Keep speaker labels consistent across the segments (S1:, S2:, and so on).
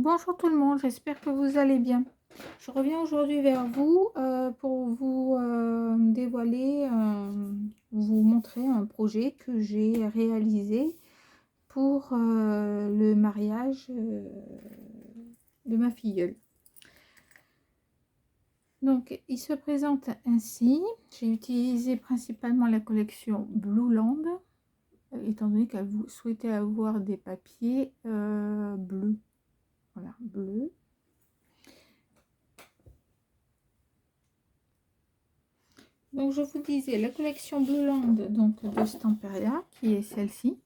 S1: Bonjour tout le monde, j'espère que vous allez bien. Je reviens aujourd'hui vers vous pour vous dévoiler, vous montrer un projet que j'ai réalisé pour le mariage de ma filleule. Donc, il se présente ainsi. J'ai utilisé principalement la collection Blueland, étant donné qu'elle souhaitait avoir des papiers bleus. Voilà, bleu. Donc je vous disais la collection Blueland donc de Stamperia qui est celle-ci.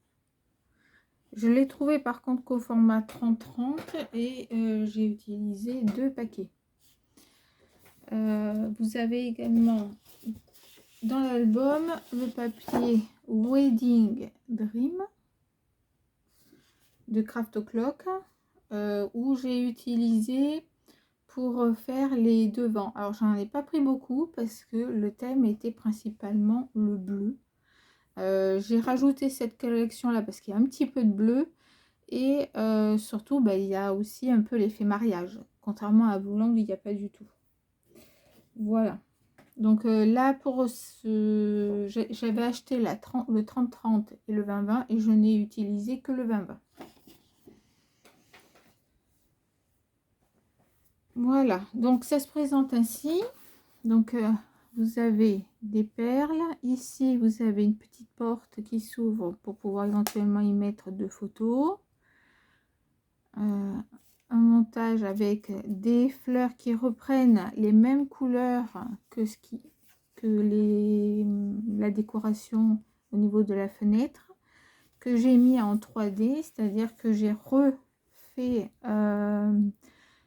S1: Je l'ai trouvée par contre qu'au format 30-30 et j'ai utilisé 2 paquets. Vous avez également dans l'album le papier Wedding Dream de Craft O'Clock où j'ai utilisé pour faire les devants. Alors j'en ai pas pris beaucoup parce que le thème était principalement le bleu. J'ai rajouté cette collection là parce qu'il y a un petit peu de bleu et surtout il y a aussi un peu l'effet mariage, contrairement à Blueland où il n'y a pas du tout. Voilà, donc là pour ce j'avais acheté le 30-30 et le 20-20 et je n'ai utilisé que le 20-20. Voilà, donc ça se présente ainsi. Donc vous avez des perles. Ici, vous avez une petite porte qui s'ouvre pour pouvoir éventuellement y mettre 2 photos. Un montage avec des fleurs qui reprennent les mêmes couleurs que la décoration au niveau de la fenêtre, que j'ai mis en 3D, c'est-à-dire que j'ai refait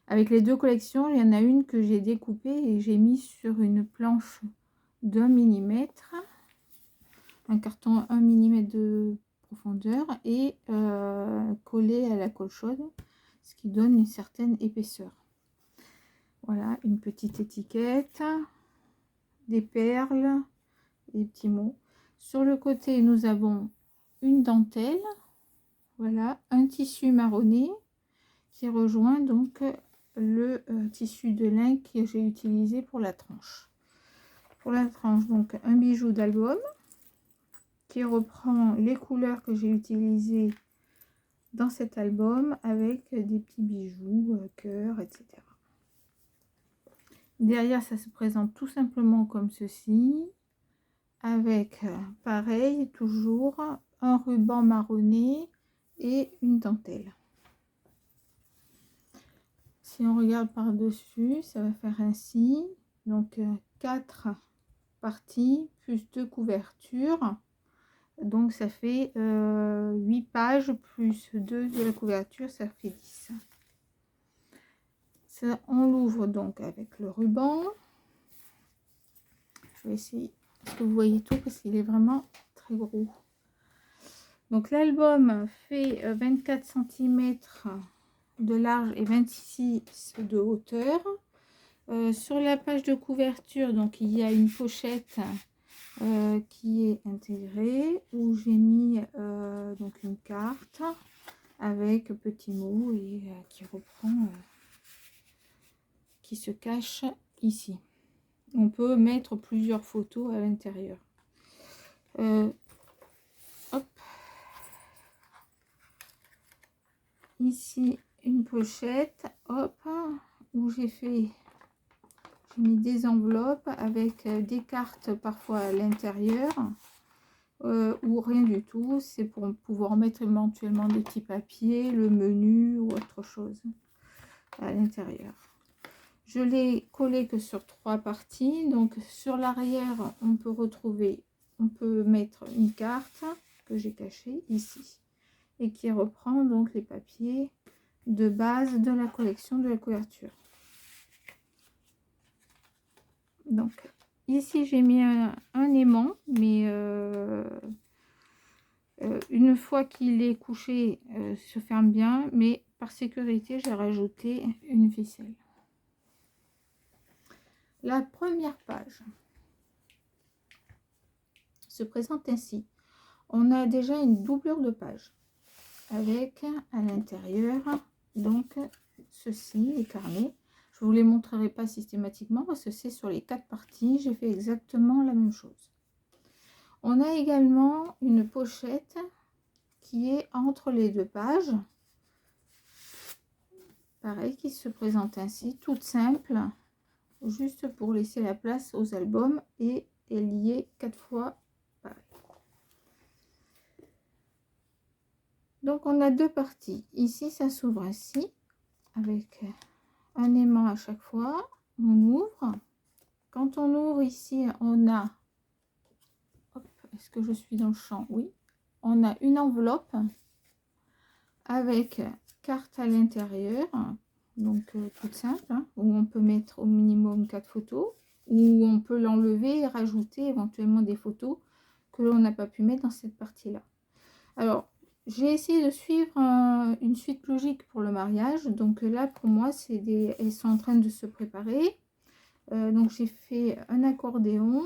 S1: avec les 2 collections. Il y en a une que j'ai découpée et j'ai mis sur une planche d'1 mm, un carton 1 mm de profondeur et collé à la colle chaude, ce qui donne une certaine épaisseur. Voilà, une petite étiquette, des perles, des petits mots. Sur le côté, nous avons une dentelle, voilà, un tissu marronné qui rejoint donc le tissu de lin que j'ai utilisé pour la tranche. Pour la tranche, donc un bijou d'album qui reprend les couleurs que j'ai utilisées dans cet album avec des petits bijoux, cœur, etc. Derrière, ça se présente tout simplement comme ceci, avec pareil, toujours un ruban marronné et une dentelle. Si on regarde par-dessus, ça va faire ainsi. Donc 4 parties plus 2 couvertures. Donc ça fait 8 pages plus 2 de la couverture, ça fait 10. Ça, on l'ouvre donc avec le ruban. Je vais essayer que vous voyez tout parce qu'il est vraiment très gros. Donc l'album fait 24 cm de large et 26 de hauteur. Sur la page de couverture, donc il y a une pochette qui est intégrée où j'ai mis donc une carte avec petits mots et qui reprend, qui se cache ici. On peut mettre plusieurs photos à l'intérieur. Hop. Ici une pochette, hop, où j'ai mis des enveloppes avec des cartes parfois à l'intérieur ou rien du tout. C'est pour pouvoir mettre éventuellement des petits papiers, le menu ou autre chose à l'intérieur. Je l'ai collé que sur 3 parties. Donc sur l'arrière, on peut mettre une carte que j'ai cachée ici et qui reprend donc les papiers de base de la collection de la couverture. Donc ici j'ai mis un aimant, mais une fois qu'il est couché, se ferme bien, mais par sécurité j'ai rajouté une ficelle. La première page se présente ainsi. On a déjà une doublure de page avec à l'intérieur donc ceci, les carnets. Je ne vous les montrerai pas systématiquement parce que c'est sur les 4 parties. J'ai fait exactement la même chose. On a également une pochette qui est entre les 2 pages. Pareil, qui se présente ainsi, toute simple, juste pour laisser la place aux albums et est liée 4 fois. Pareil. Donc on a 2 parties. Ici, ça s'ouvre ainsi, avec un aimant à chaque fois. On ouvre. Quand on ouvre ici, on a... Est-ce que je suis dans le champ? Oui. On a une enveloppe avec carte à l'intérieur, donc toute simple, hein, où on peut mettre au minimum 4 photos, ou on peut l'enlever et rajouter éventuellement des photos que l'on n'a pas pu mettre dans cette partie-là. Alors, j'ai essayé de suivre une suite logique pour le mariage. Donc là, pour moi, elles sont en train de se préparer. Donc j'ai fait un accordéon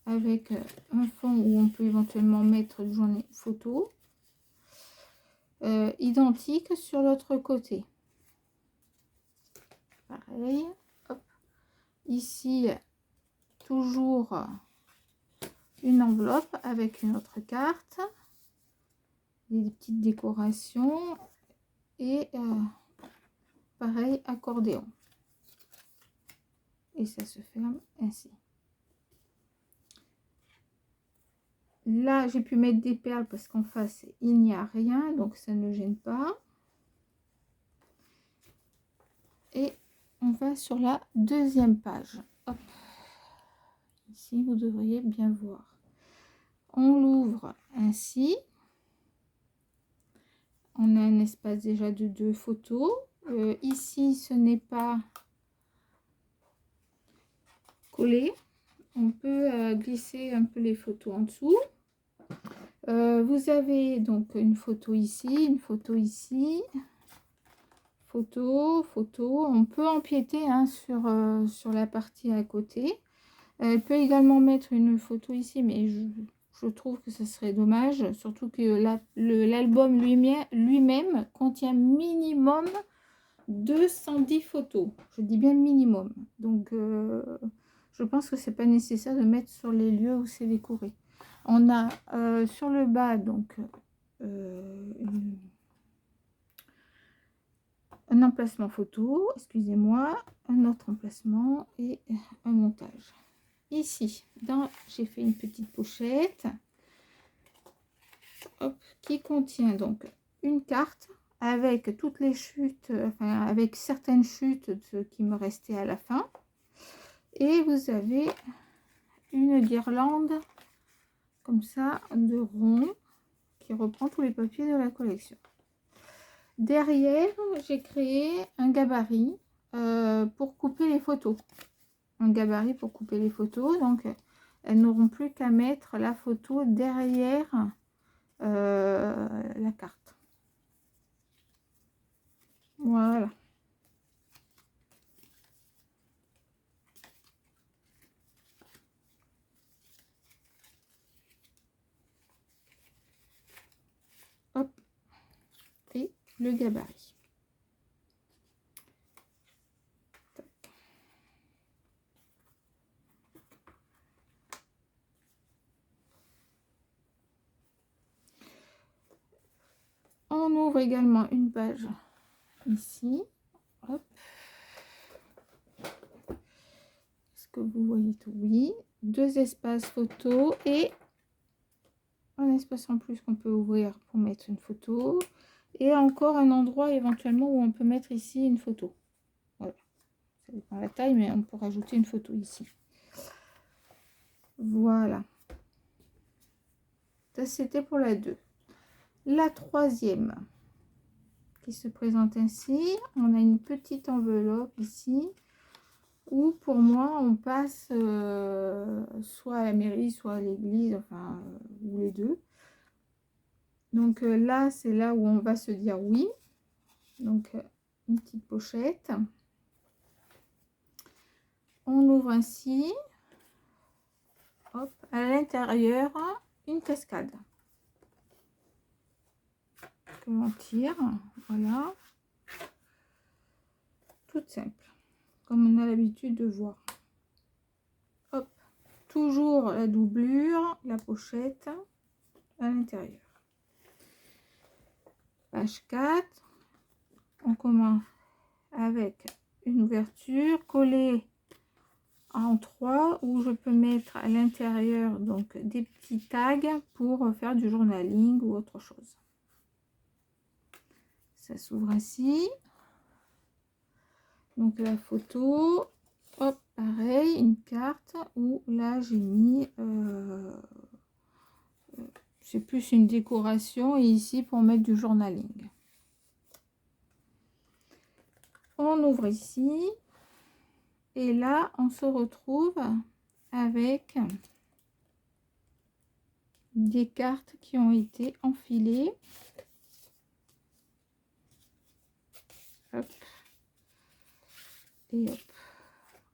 S1: avec un fond où on peut éventuellement mettre une journée photo. Identique sur l'autre côté. Pareil. Hop. Ici, toujours une enveloppe avec une autre carte. Des petites décorations et pareil, accordéon. Et ça se ferme ainsi. Là, j'ai pu mettre des perles parce qu'en face, il n'y a rien, donc ça ne gêne pas. Et on va sur la deuxième page. Hop. Ici, vous devriez bien voir. On l'ouvre ainsi. On a un espace déjà de 2 photos. Ici, ce n'est pas collé. On peut glisser un peu les photos en dessous. Vous avez donc une photo ici, une photo ici. Photo, photo. On peut empiéter hein, sur la partie à côté. Elle peut également mettre une photo ici, mais je trouve que ce serait dommage. Surtout que l'album lui-même contient minimum 210 photos. Je dis bien minimum. Donc, je pense que c'est pas nécessaire de mettre sur les lieux où c'est décoré. On a sur le bas, donc, un emplacement photo, excusez-moi, un autre emplacement et un montage. Ici, j'ai fait une petite pochette qui contient donc une carte avec toutes les chutes, enfin avec certaines chutes de ce qui me restait à la fin. Et vous avez une guirlande comme ça de rond qui reprend tous les papiers de la collection. Derrière, j'ai créé un gabarit pour couper les photos. Un gabarit pour couper les photos, donc elles n'auront plus qu'à mettre la photo derrière la carte. Voilà. Hop. Et le gabarit. On ouvre également une page ici. Hop. Est-ce que vous voyez tout? Oui. 2 espaces photo et un espace en plus qu'on peut ouvrir pour mettre une photo. Et encore un endroit éventuellement où on peut mettre ici une photo. Voilà. Ça dépend de la taille, mais on peut rajouter une photo ici. Voilà. Ça, c'était pour la 2. La troisième qui se présente ainsi. On a une petite enveloppe ici où pour moi on passe soit à la mairie, soit à l'église, enfin ou les deux. Donc là, c'est là où on va se dire oui. Donc une petite pochette. On ouvre ainsi. Hop, à l'intérieur, une cascade. Que l'on tire, voilà. toute simple, comme on a l'habitude de voir. Hop, toujours la doublure, la pochette à l'intérieur. Page 4, on commence avec une ouverture collée en 3 où je peux mettre à l'intérieur donc des petits tags pour faire du journaling ou autre chose. Ça s'ouvre ainsi. Donc la photo, hop, pareil, une carte où là j'ai mis, c'est plus une décoration et ici pour mettre du journaling. On ouvre ici et là on se retrouve avec des cartes qui ont été enfilées. Hop. Et hop.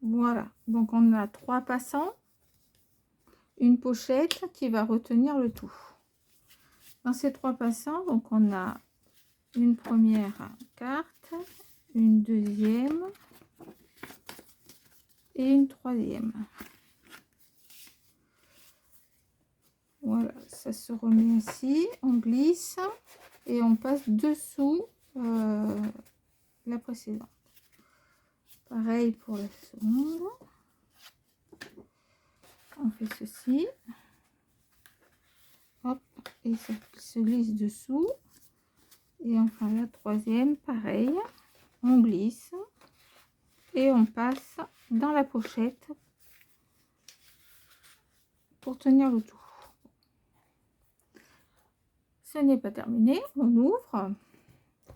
S1: Voilà, donc on a 3 passants, une pochette qui va retenir le tout. Dans ces 3 passants, donc on a une première carte, une deuxième et une troisième. Voilà, ça se remet ainsi, on glisse et on passe dessous la précédente. Pareil pour la seconde. On fait ceci. Hop, et ça se glisse dessous. Et enfin la troisième, pareil. On glisse et on passe dans la pochette pour tenir le tout. Ce n'est pas terminé, on ouvre.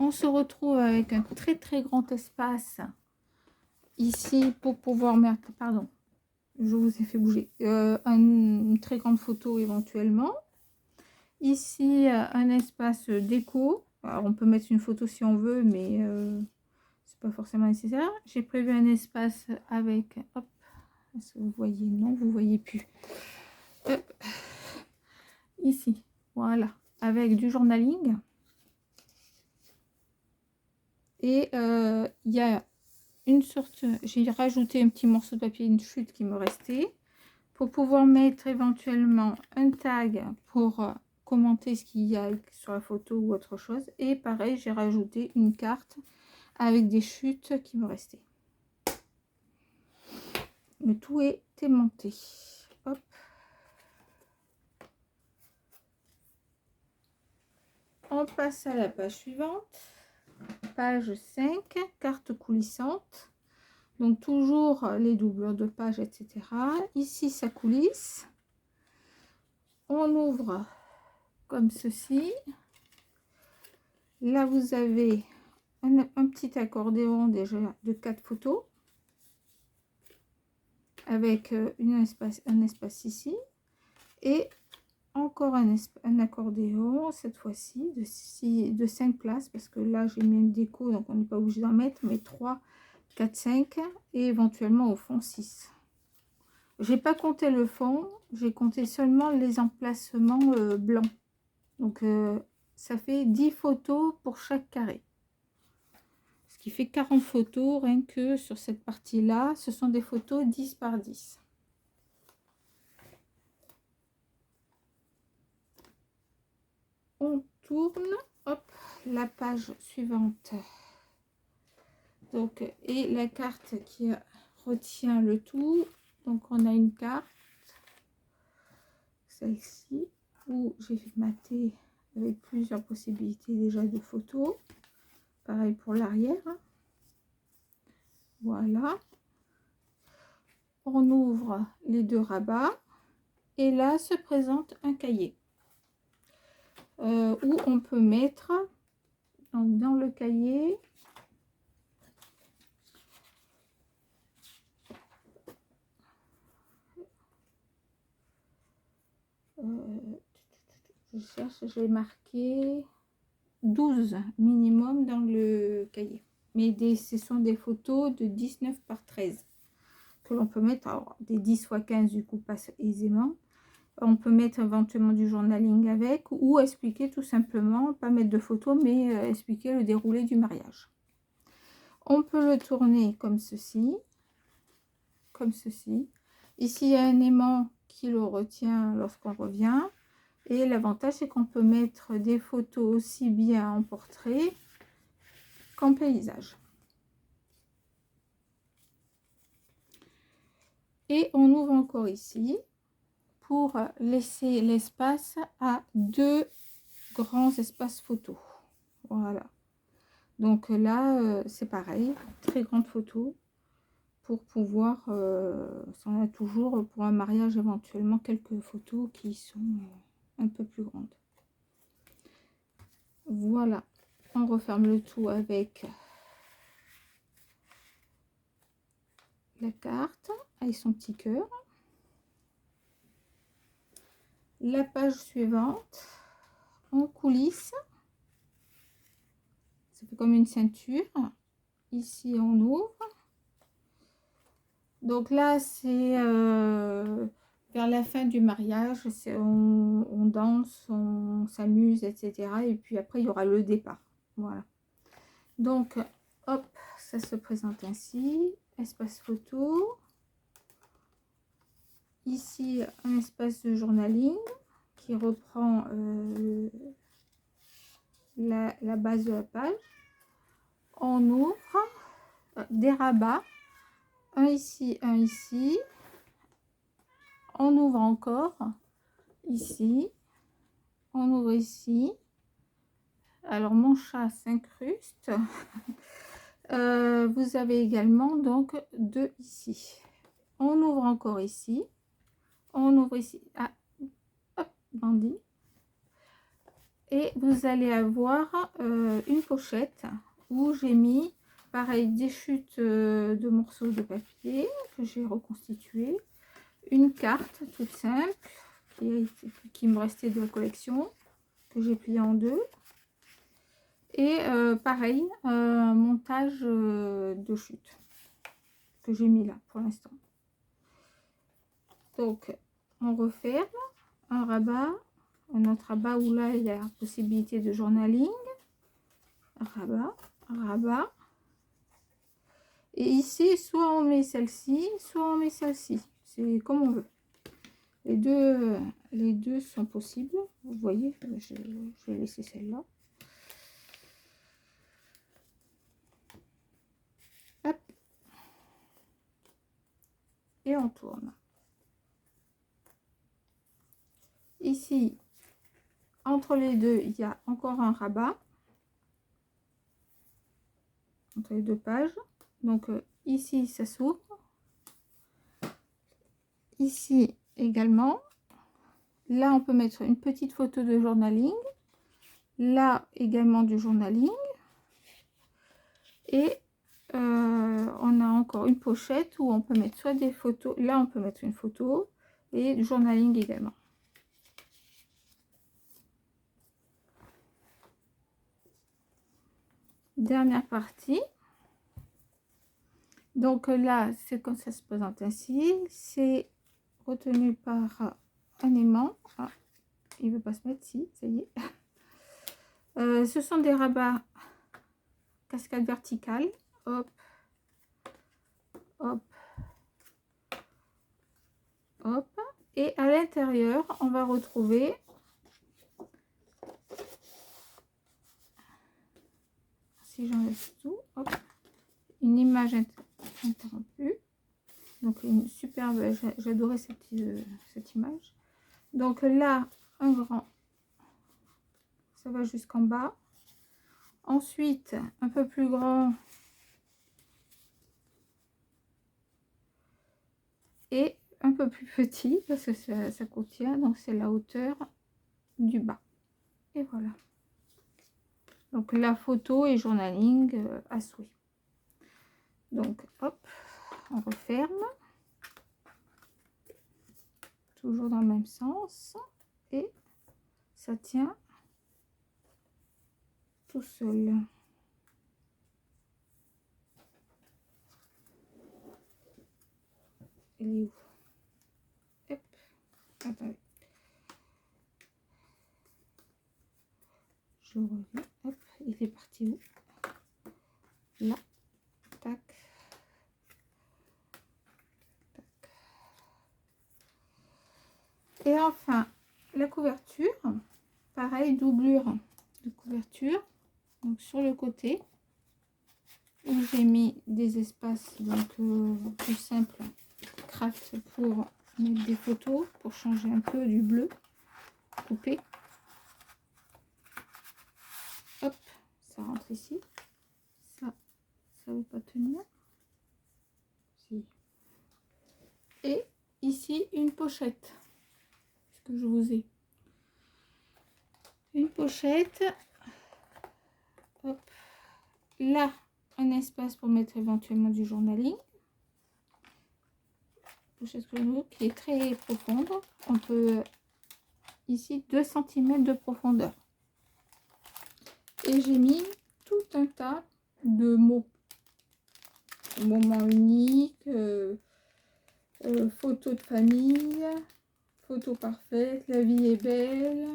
S1: On se retrouve avec un très grand espace ici pour pouvoir mettre, pardon, je vous ai fait bouger, une très grande photo éventuellement. Ici, un espace déco. Alors, on peut mettre une photo si on veut, mais c'est pas forcément nécessaire. J'ai prévu un espace avec, hop, est-ce que vous voyez? Non, vous voyez plus. Hop. Ici, voilà, avec du journaling. Et il y a une sorte, j'ai rajouté un petit morceau de papier, une chute qui me restait, pour pouvoir mettre éventuellement un tag pour commenter ce qu'il y a sur la photo ou autre chose. Et pareil, j'ai rajouté une carte avec des chutes qui me restaient. Le tout est aimanté. Hop. On passe à la page suivante. Page 5, carte coulissante. Donc toujours les doublures de pages, etc. Ici, ça coulisse. On ouvre comme ceci. Là, vous avez un petit accordéon déjà de 4 photos. Avec un espace ici. Et encore un accordéon, cette fois-ci, de 5 places. Parce que là, j'ai mis une déco, donc on n'est pas obligé d'en mettre. Mais 3, 4, 5 et éventuellement au fond 6. J'ai pas compté le fond, j'ai compté seulement les emplacements blancs. Donc ça fait 10 photos pour chaque carré. Ce qui fait 40 photos rien que sur cette partie-là. Ce sont des photos 10 par 10. On tourne, hop, la page suivante. Donc, et la carte qui retient le tout. Donc on a une carte, celle-ci, où j'ai maté avec plusieurs possibilités déjà de photos. Pareil pour l'arrière. Voilà. On ouvre les 2 rabats. Et là se présente un cahier. Où on peut mettre, donc dans le cahier, je cherche, j'ai marqué 12 minimum dans le cahier. Mais ce sont des photos de 19 par 13 que l'on peut mettre. Alors, des 10 fois 15 du coup passe aisément. On peut mettre éventuellement du journaling avec ou expliquer tout simplement, pas mettre de photos, mais expliquer le déroulé du mariage. On peut le tourner comme ceci. Comme ceci. Ici, il y a un aimant qui le retient lorsqu'on revient. Et l'avantage, c'est qu'on peut mettre des photos aussi bien en portrait qu'en paysage. Et on ouvre encore ici pour laisser l'espace à 2 grands espaces photos. Voilà. Donc là, c'est pareil, très grande photo pour pouvoir, ça en a toujours pour un mariage éventuellement quelques photos qui sont un peu plus grandes. Voilà, on referme le tout avec la carte avec son petit cœur. La page suivante, en coulisses, ça fait comme une ceinture. Ici, on ouvre. Donc là, c'est vers la fin du mariage, on danse, on s'amuse, etc. Et puis après, il y aura le départ. Voilà. Donc, hop, ça se présente ainsi. Espace photo. Ici, un espace de journaling qui reprend la base de la page. On ouvre des rabats. Un ici, un ici. On ouvre encore ici. On ouvre ici. Alors, mon chat s'incruste. Vous avez également donc 2 ici. On ouvre encore ici. On ouvre ici. Ah, hop, bandit. Et vous allez avoir une pochette où j'ai mis, pareil, des chutes de morceaux de papier que j'ai reconstitué. Une carte toute simple qui me restait de la collection, que j'ai pliée en 2. Et pareil, un montage de chute que j'ai mis là pour l'instant. Donc, on referme un rabat, un autre rabat où là, il y a la possibilité de journaling. Rabat, rabat. Et ici, soit on met celle-ci, soit on met celle-ci. C'est comme on veut. Les deux sont possibles. Vous voyez, je vais laisser celle-là. Hop. Et on tourne. Ici, entre les deux, il y a encore un rabat. Entre les 2 pages. Donc ici, ça s'ouvre. Ici également. Là, on peut mettre une petite photo de journaling. Là également du journaling. Et on a encore une pochette où on peut mettre soit des photos. Là, on peut mettre une photo et du journaling également. Dernière partie. Donc là, c'est comme ça se présente ainsi. C'est retenu par un aimant. Ah, il ne veut pas se mettre, si, ça y est. Ce sont des rabats cascade verticale. Hop, hop, hop. Et à l'intérieur, on va retrouver si j'enlève tout, hop, une image interrompue. Donc une superbe, j'adorais cette image. Donc là, un grand, ça va jusqu'en bas. Ensuite, un peu plus grand. Et un peu plus petit, parce que ça contient, donc c'est la hauteur du bas. Et voilà. Donc la photo et journaling à souhait. Donc hop, on referme. Toujours dans le même sens. Et ça tient tout seul. Il est où? Hop, attendez. Je reviens. Hop, il est parti où? Là. tac, tac. Et enfin, la couverture, pareil, doublure de couverture, donc sur le côté, où j'ai mis des espaces, donc tout simple, craft pour mettre des photos, pour changer un peu du bleu, coupé. Hop, ça rentre ici. Ça veut pas tenir. Si. Et ici, une pochette. Ce que je vous ai. Une pochette. Hop. Là, un espace pour mettre éventuellement du journaling. Pochette qui est très profonde. On peut ici 2 cm de profondeur. Et j'ai mis tout un tas de mots. Moment unique, photo de famille, photo parfaite, la vie est belle,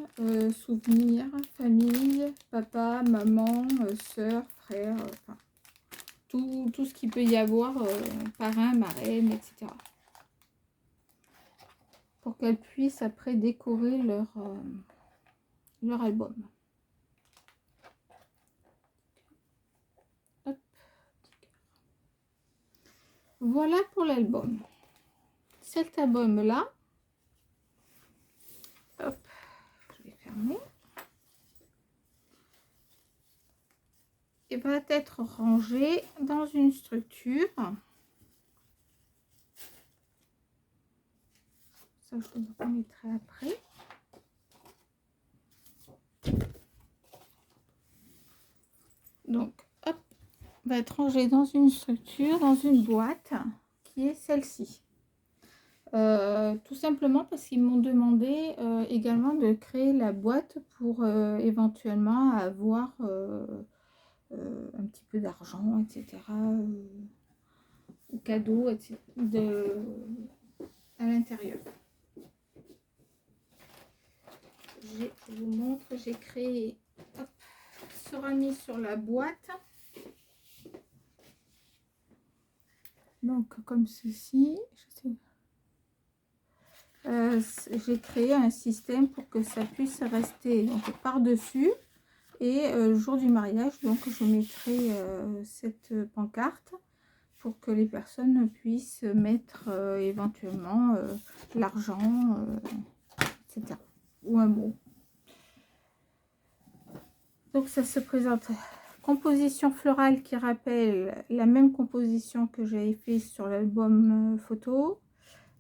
S1: souvenirs, famille, papa, maman, soeur, frère, enfin, tout ce qu'il peut y avoir, parrain, marraine, etc. Pour qu'elles puissent après décorer leur album. Hop. Voilà pour l'album. Cet album-là, hop, je vais fermer, et va être rangé dans une structure. Ça, je le remettrai après. Donc, hop, va être rangé dans une structure, dans une boîte qui est celle-ci. Tout simplement parce qu'ils m'ont demandé également de créer la boîte pour éventuellement avoir un petit peu d'argent, etc. Cadeaux, etc. À l'intérieur. Je vous montre, j'ai créé, hop, sera mis sur la boîte. Donc comme ceci, j'ai créé un système pour que ça puisse rester par-dessus. Et le jour du mariage, donc je mettrai cette pancarte pour que les personnes puissent mettre éventuellement l'argent, etc. Ou un mot. Donc ça se présente, composition florale qui rappelle la même composition que j'avais fait sur l'album photo.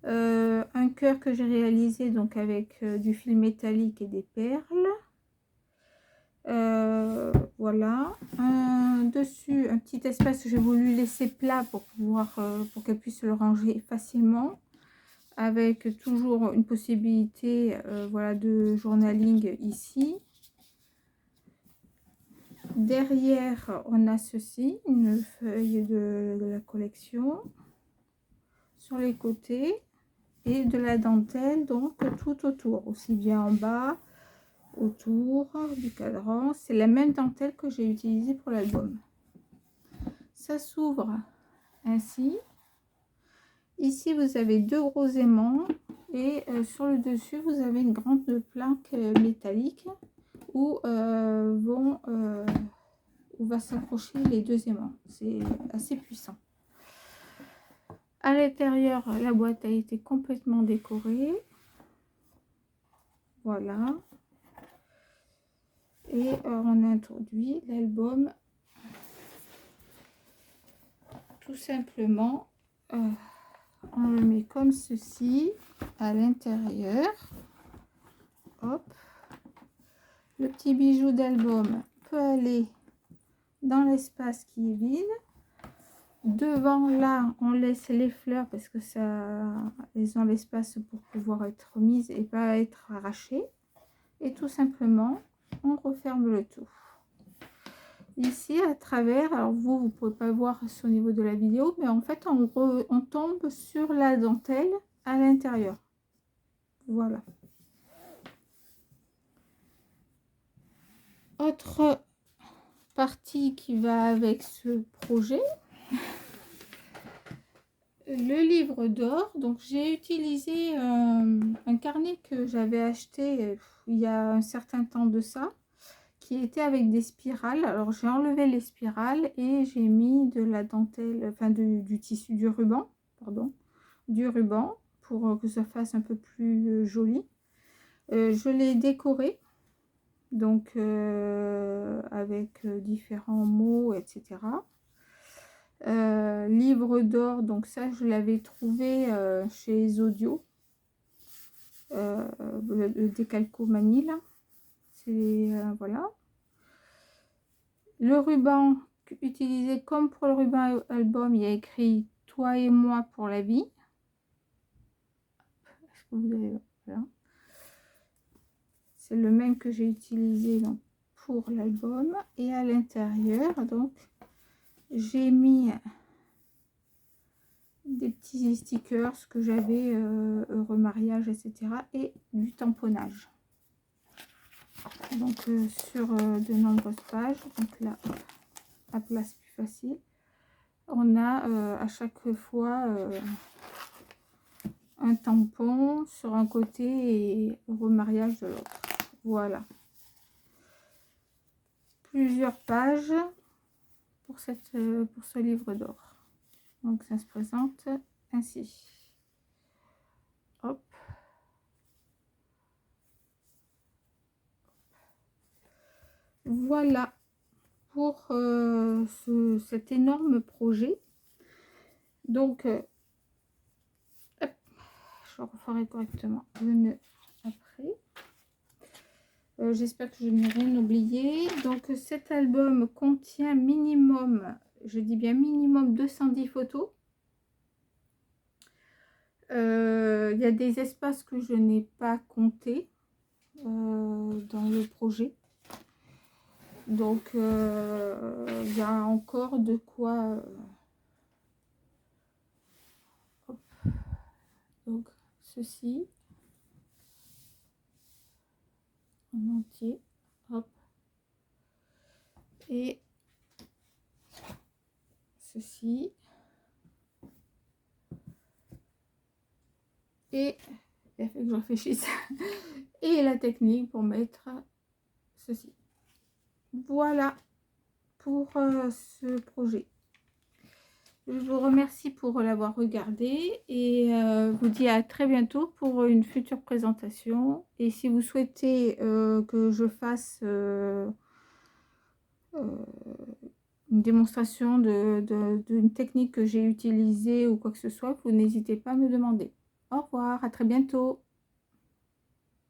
S1: Un cœur que j'ai réalisé donc avec du fil métallique et des perles. Voilà, dessus un petit espace que j'ai voulu laisser plat pour pouvoir pour qu'elle puisse le ranger facilement, avec toujours une possibilité voilà, de journaling ici. Derrière on a ceci, une feuille de la collection sur les côtés et de la dentelle donc tout autour, aussi bien en bas, autour du cadran. C'est la même dentelle que j'ai utilisée pour l'album. Ça s'ouvre ainsi. Ici vous avez 2 gros aimants et sur le dessus vous avez une grande plaque métallique où où va s'accrocher les 2 aimants. C'est assez puissant. À l'intérieur, la boîte a été complètement décorée. Voilà. Et on introduit l'album tout simplement. On le met comme ceci à l'intérieur. Hop. Le petit bijou d'album peut aller dans l'espace qui est vide. Devant là, on laisse les fleurs parce que ça, elles ont l'espace pour pouvoir être mises et pas être arrachées. Et tout simplement, on referme le tout. Ici, à travers, alors vous pouvez pas voir au niveau de la vidéo, mais en fait, on tombe sur la dentelle à l'intérieur. Voilà. Autre partie qui va avec ce projet, le livre d'or, donc j'ai utilisé un carnet que j'avais acheté il y a un certain temps de ça, qui était avec des spirales. Alors j'ai enlevé les spirales et j'ai mis de la dentelle, enfin du tissu, du ruban, pardon, du ruban pour que ça fasse un peu plus joli. Je l'ai décoré, donc avec différents mots, etc. Livre d'or, donc ça je l'avais trouvé chez Zodio, le décalcomanie là, c'est voilà. Le ruban utilisé comme pour le ruban album, il y a écrit toi et moi pour la vie. Est-ce que vous avez, voilà. C'est le même que j'ai utilisé donc pour l'album, et à l'intérieur donc j'ai mis des petits stickers que j'avais, heureux mariage, etc. et du tamponnage. Donc sur de nombreuses pages, donc là, à place plus facile, on a à chaque fois un tampon sur un côté et heureux mariage de l'autre. Voilà. Plusieurs pages pour ce livre d'or. Donc ça se présente ainsi. Hop. Voilà pour cet énorme projet. Donc hop, je referai correctement le nœud après. J'espère que je n'ai rien oublié. Donc cet album contient minimum, je dis bien minimum, 210 photos. Il y a des espaces que je n'ai pas comptés dans le projet. Donc il y a encore de quoi hop. Donc ceci en entier, hop, et ceci, et il a fait que je réfléchisse et la technique pour mettre ceci. Voilà pour ce projet. Je vous remercie pour l'avoir regardé et vous dis à très bientôt pour une future présentation. Et si vous souhaitez que je fasse une démonstration d'une technique que j'ai utilisée ou quoi que ce soit, vous n'hésitez pas à me demander. Au revoir, à très bientôt.